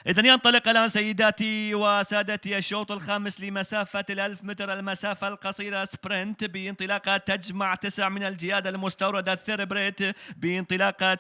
إذن ينطلق الآن سيداتي وسادتي الشوط الخامس لمسافة 1000 متر، المسافة القصيرة سبرنت، بانطلاقة تجمع 9 من الجياد المستوردة الثيربريت، بانطلاقة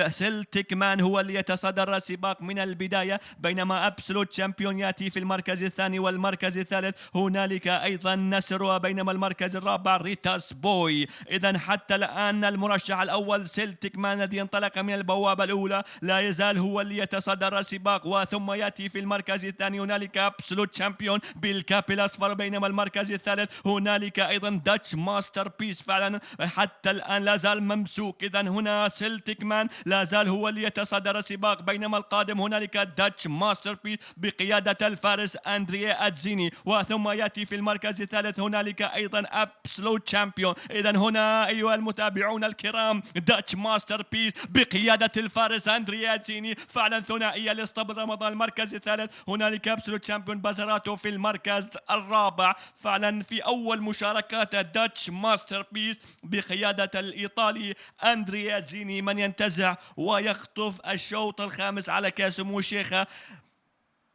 سيلتيك مان هو اللي يتصدر السباق من البداية، بينما أبسولوت شامبيون يأتي في المركز الثاني والمركز الثالث. هنالك أيضا نسر، وبينما المركز الرابع ريتاس بوي. إذن حتى الآن المرشح الأول سيلتيك مان الذي انطلق من البوابة الأولى لا يزال هو اللي يتصدر السباق، ثم يأتي في المركز الثاني هنالك أبسولوت شامبيون بالكاب الأصفر، بينما المركز الثالث هنالك أيضا داتش ماستر بيس. فعلا حتى الآن لا زال ممسوك. إذن هنا سيلتيك مان لا زال هو اللي يتصدر السباق، بينما القادم هنالك داتش ماستر بيس بقيادة الفارس أندريا أتزيني، وثم يأتي في المركز الثالث هنالك أيضا أبسولوت شامبيون. إذن هنا أيها المتابعون الكرام داتش ماستر بيس بقيادة الفارس أندريا أتزيني، فعلا ثنائية لاسطبل رمضان. المركز الثالث هنالك أبسولوت شامبيون بازاراتو في المركز الرابع. فعلا في أول مشاركات داتش ماستر بيس بقيادة الإيطالي أندريا زيني من ينتزع ويخطف الشوط الخامس على كاسمو الشيخة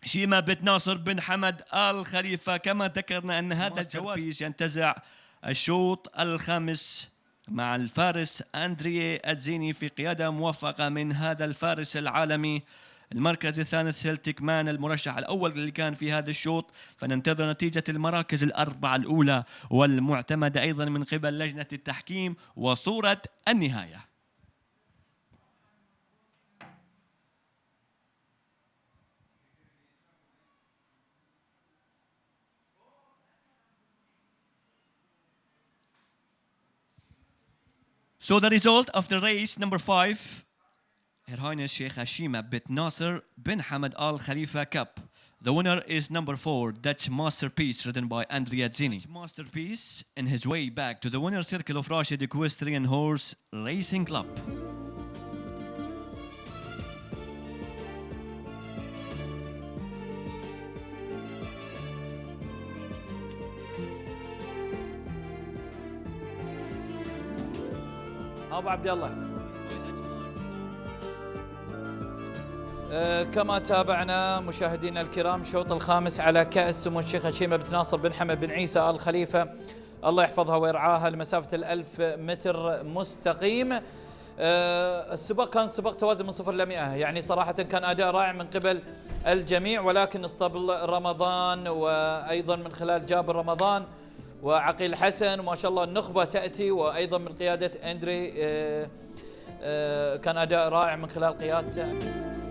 شيماء بنت ناصر بن حمد آل خليفة. كما ذكرنا أن هذا الجواد ينتزع الشوط الخامس مع الفارس أندريا أتزيني في قيادة موفقة من هذا الفارس العالمي. المركز الثاني سيلتيك مان المرشح الأول اللي كان في هذا الشوط. فننتظر نتيجة المراكز الأربعة الأولى والمعتمدة أيضا من قبل لجنة التحكيم وصورة النهاية. So the result of the race number 5, Her Highness Sheikh Hashima bint Nasser bin Hamad Al Khalifa Cup. The winner is number 4, Dutch Masterpiece, ridden by Andrea Zini. Masterpiece in his way back to the winner's circle of Rashid Equestrian Horse Racing Club. أبو عبد الله، كما تابعنا مشاهدينا الكرام الشوط الخامس على كأس سمو الشيخ هشيمة بنت ناصر بن حمد بن عيسى آل خليفة الله يحفظها ويرعاها لمسافة 1000 متر مستقيم. السباق كان سباق توازن من 0 إلى 100، يعني صراحة كان أداء رائع من قبل الجميع، ولكن اسطبل رمضان وأيضا من خلال جابر رمضان وعقيل حسن وما شاء الله النخبة تأتي، وأيضا من قيادة أندري كان أداء رائع من خلال قيادته.